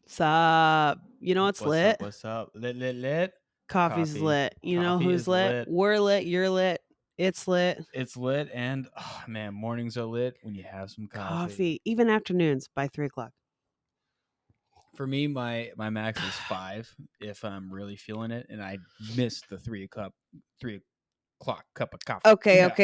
Sup? You know what's What's lit? up? What's up? Lit. Coffee's Coffee. lit. You know Coffee who's is lit? lit. We're lit. You're lit. It's lit. It's lit, and oh, man, mornings are lit when you have some coffee. Even afternoons by 3:00. For me, my max is 5 if I'm really feeling it, and I missed the 3:00 cup of coffee. Okay. Yeah. I What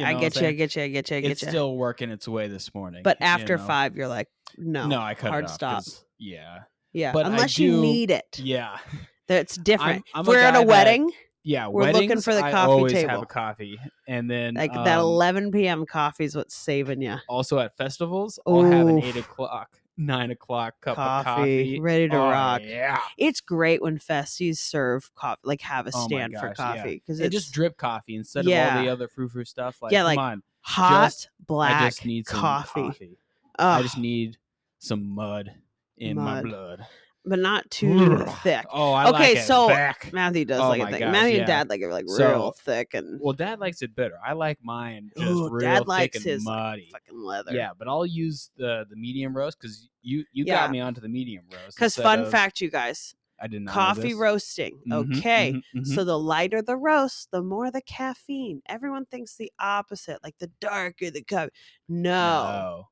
I'm get you. It's still working its way this morning. But after 5, you're like, No, I cut hard it off stop. yeah. Yeah, But unless you need it. Yeah. That's different. I'm If a we're at a guy wedding, yeah, we're looking weddings, for the I coffee always have table. a coffee. And then Like that 11 p.m. coffee is what's saving you. also at festivals, I'll have an 8 o'clock, 9 o'clock cup of coffee. Ready to rock. Yeah. It's great when festies serve coffee, like have a stand for coffee. Because it's just drip coffee instead of all the other frou-frou stuff. Like, come on. Hot black I just need some coffee. I just need some mud in my blood. But not too thick. Oh, I like it thick. Matthew does like it thick. Matthew and Dad like it real thick. And well, Dad likes it bitter. I like mine just real Dad thick likes and his muddy. Fucking leather. Yeah, but I'll use the medium roast because you got me onto the medium roast. Because fun fact, you guys, I did not coffee know this. roasting. Okay, so the lighter the roast, the more the caffeine. Everyone thinks the opposite, like the darker the coffee. No.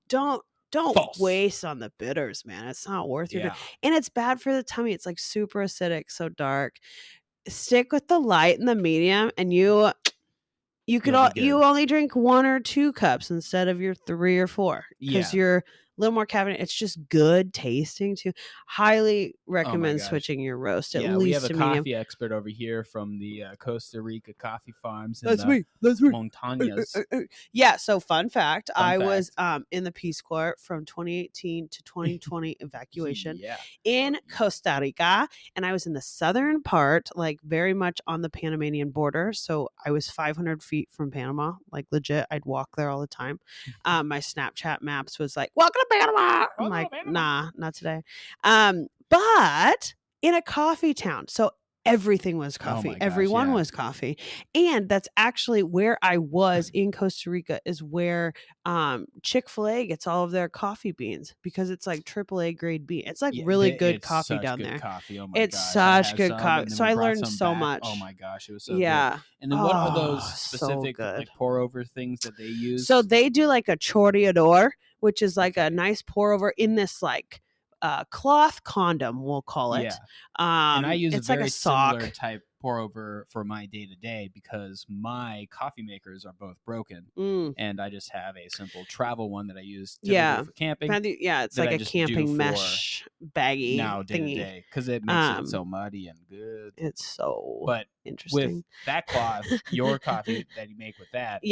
Don't waste on the bitters, man. It's not worth your time. And it's bad for the tummy. It's like super acidic, so dark. Stick with the light and the medium, and you only drink 1 or 2 cups instead of your 3 or 4 because you're a little more caffeinated. It's just good tasting too. Highly recommend switching your roast at least we have a to medium. coffee expert over here from the Costa Rica coffee farms. That's me. Montañas. Yeah. So fun fact, I was in the Peace Corps from 2018 to 2020 evacuation in Costa Rica, and I was in the southern part, like very much on the Panamanian border. So I was 500 feet from Panama, like legit. I'd walk there all the time. My Snapchat maps was like, "Welcome to Panama." I'm like, nah, not today. But in a coffee town, so everything was coffee. Everyone was coffee. And that's actually where I was in Costa Rica, is where Chick-fil-A gets all of their coffee beans, because it's like AAA grade bean. It's like really good coffee down there. Coffee. Oh it's such good coffee. So I learned so much. Oh my gosh, it was so good. And then what are those specific like pour over things that they use? So they do like a chorreador, which is like a nice pour over in this like cloth condom, we'll call it. And I use it's a very like a sock similar type pour over for my day to day, because my coffee makers are both broken, and I just have a simple travel one that I use typically for camping. It's like a camping mesh baggy now day to day, because it makes it so muddy and good. It's so interesting. With that cloth, your coffee that you make with that,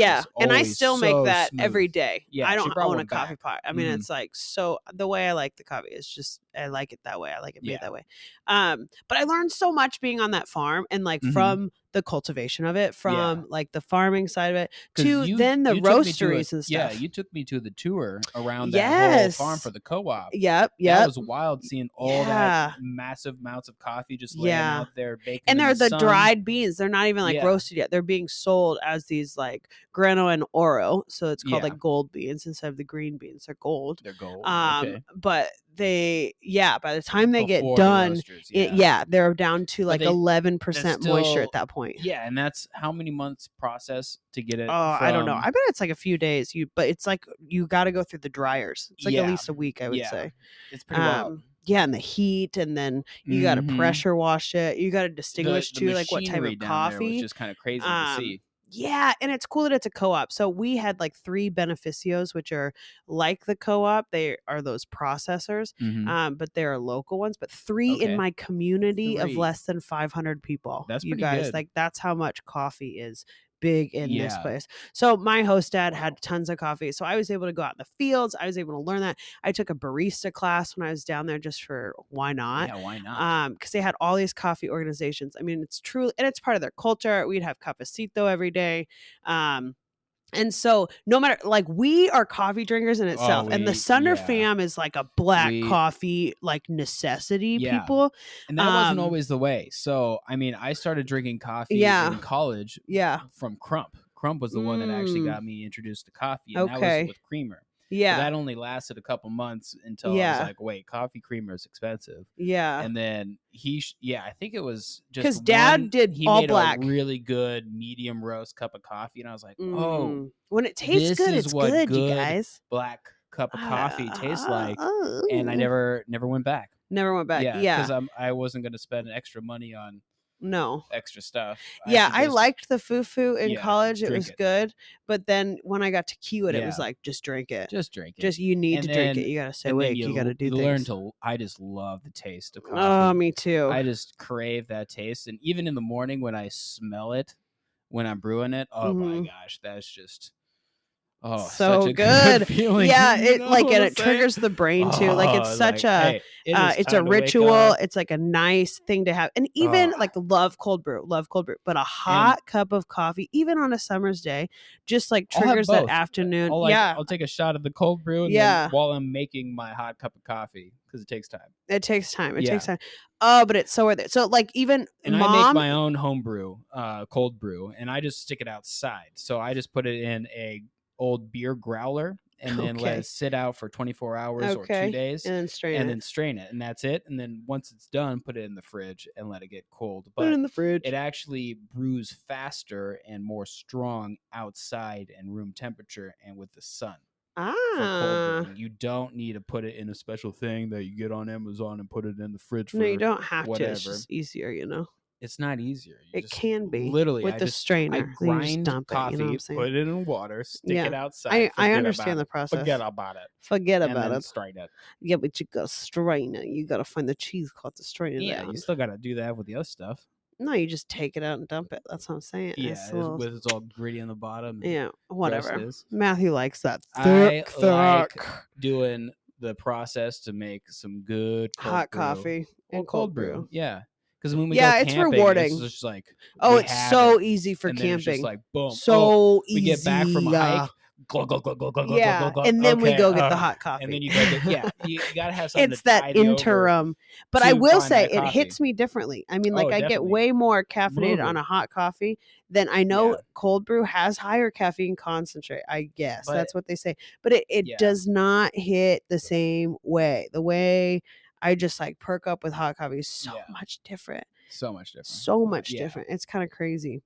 and I still make that smooth. every day. I don't own a coffee back. pot. I mean, it's like, so the way I like the coffee is just, I like it that way. I like it made that way. But I learned so much being on that farm, and like from the cultivation of it, from like the farming side of it, to then the roasteries and stuff. Yeah, you took me to the tour around that whole farm for the co-op. Yep. That was wild, seeing all that massive amounts of coffee just laying out there baking. And they're the dried beans. They're not even like roasted yet. They're being sold as these like grano and oro. So it's called like gold beans instead of the green beans. They're gold. They're gold. But they, by the time they get done, they're down to like 11% moisture at that point. Yeah, and that's how many months process to get it? I don't know. I bet it's like a few days. But it's like you got to go through the dryers. It's like at least a week, I would say. It's pretty wild. Yeah, and the heat, and then you got to pressure wash it. You got to distinguish too, like what type of coffee. Was just kind of crazy to see. Yeah, and it's cool that it's a co-op. So we had like 3 beneficios, which are like the co-op. They are those processors, but they're local ones. But 3 in my community of less than 500 people. That's you pretty guys good. Like that's how much coffee is big in this place. So my host dad had tons of coffee, so I was able to go out in the fields. I was able to learn that. I took a barista class when I was down there, just for why not? Because they had all these coffee organizations. I mean, it's true, and it's part of their culture. We'd have cafecito every day. And so no matter, like, we are coffee drinkers in itself, and the Sunder fam is like a black coffee, like necessity people. And that wasn't always the way. So, I mean, I started drinking coffee in college from Crump. Crump was the one that actually got me introduced to coffee, and that was with creamer. Yeah. But that only lasted a couple months until I was like, wait, coffee creamer is expensive. Yeah. And then I think it was just because Dad did he all made black. a really good medium roast cup of coffee, and I was like, oh, when it tastes good, it's what good, you guys. Black cup of coffee tastes like. And I never went back. Never went back. Yeah, because I wasn't going to spend extra money on extra stuff. I liked the fufu in college. It was good, but then when I got to Kiewit, it was like, just drink it. Just drink it. Just you need to drink it. You gotta stay awake. You gotta do things. I just love the taste of coffee. Oh, me too. I just crave that taste, and even in the morning when I smell it, when I'm brewing it, oh my gosh, that's just. Oh, so such a good feeling. Yeah, and it triggers the brain too. Like it's such it's a ritual. It's like a nice thing to have. And even like love cold brew, but a hot cup of coffee, even on a summer's day, just like triggers that afternoon. I'll take a shot of the cold brew and then while I'm making my hot cup of coffee, because it takes time. It takes time. Oh, but it's so worth it. So like even I make my own home brew, cold brew, and I just stick it outside. So I just put it in a old beer growler and then let it sit out for 24 hours or 2 days and then strain it, and that's it. And then once it's done, put it in the fridge and let it get cold. But put it in the fridge. It actually brews faster and more strong outside and room temperature and with the sun. For cold brewing. You don't need to put it in a special thing that you get on Amazon and put it in the fridge. No, you don't have to. It's just easier, It's not easier. It can be. Literally, with the strainer. I grind coffee, put it in water, stick it outside. I understand the process. Forget about it. And then strain it. Yeah, but you gotta strain it. You gotta find the cheesecloth to strain it. Yeah, you still gotta do that with the other stuff. No, you just take it out and dump it. That's what I'm saying. Yeah, it's all gritty on the bottom. Yeah, whatever. Matthew likes that. I like doing the process to make some good hot coffee and cold brew. Yeah. Because when we go camping, it's rewarding. It's just like, it's so easy for camping. It's just like, boom. So easy. We get back from a hike. And then we go get the hot coffee. And then you go get, you gotta have something. It's that interim. But I will say it hits me differently. I mean, like I get way more caffeinated on a hot coffee than I know cold brew has higher caffeine concentrate. I guess that's what they say. But it does not hit the same way. The way I just like perk up with hot coffee is so much different. So much different. It's kind of crazy.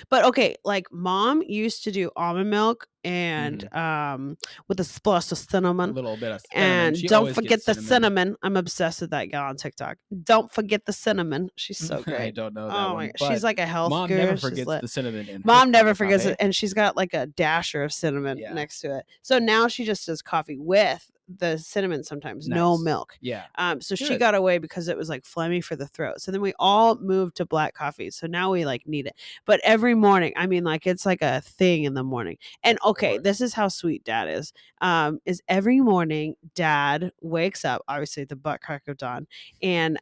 But okay, like Mom used to do almond milk and with a splash of cinnamon. A little bit of cinnamon. And don't forget the cinnamon. I'm obsessed with that gal on TikTok. Don't forget the cinnamon. She's so great. I don't know that oh one. My, she's like a health Mom guru. never forgets the cinnamon. Mom never forgets it, and she's got like a dasher of cinnamon next to it. So now she just does coffee with the cinnamon sometimes. No milk. Yeah. So she got away because it was like phlegmy for the throat. So then we all moved to black coffee. So now we like need it. But every morning, I mean, like it's like a thing in the morning. And okay, this is how sweet Dad is every morning Dad wakes up, obviously the butt crack of dawn, and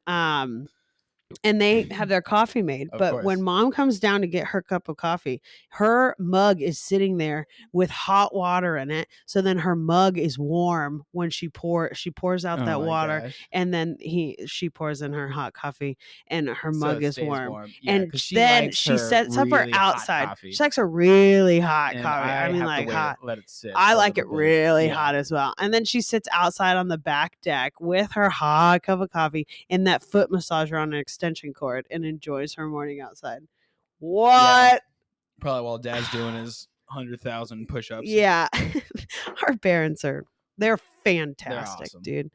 they have their coffee made. But when Mom comes down to get her cup of coffee, her mug is sitting there with hot water in it. So then her mug is warm when she pours out that water, and then she pours in her hot coffee, and her mug is warm. Yeah, and then she sets up her outside. She likes a really hot coffee. I mean, like hot. Let it sit. I like it really hot as well. And then she sits outside on the back deck with her hot cup of coffee and that foot massager on an extension cord and enjoys her morning outside. What? Yeah. Probably while Dad's doing his 100,000 push-ups. Yeah. Our parents they're fantastic, awesome. Dude.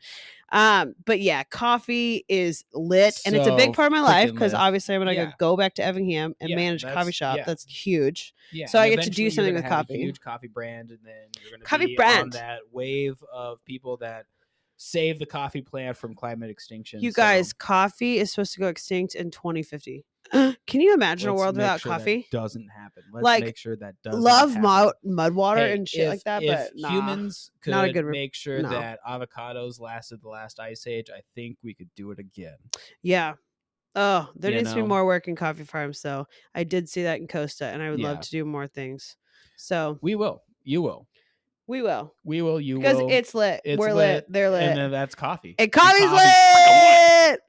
But yeah, coffee is lit, and it's a big part of my life because obviously I'm gonna go back to Effingham and manage a coffee shop. That's huge. Yeah. So I get to do something with coffee. A huge coffee brand, and then you're gonna be on that wave of people that save the coffee plant from climate extinction. You guys, coffee is supposed to go extinct in 2050. Can you imagine a world without coffee? That doesn't happen. Let's make sure that doesn't happen. Mud water and shit like that, but humans could make sure that avocados lasted the last ice age, I think we could do it again. Yeah. Oh, there needs to be more work in coffee farms, though. I did see that in Costa, and I would love to do more things. So we will. You will. We will. We will. You will. Because it's lit. We're lit. They're lit. And then that's coffee. And coffee's lit.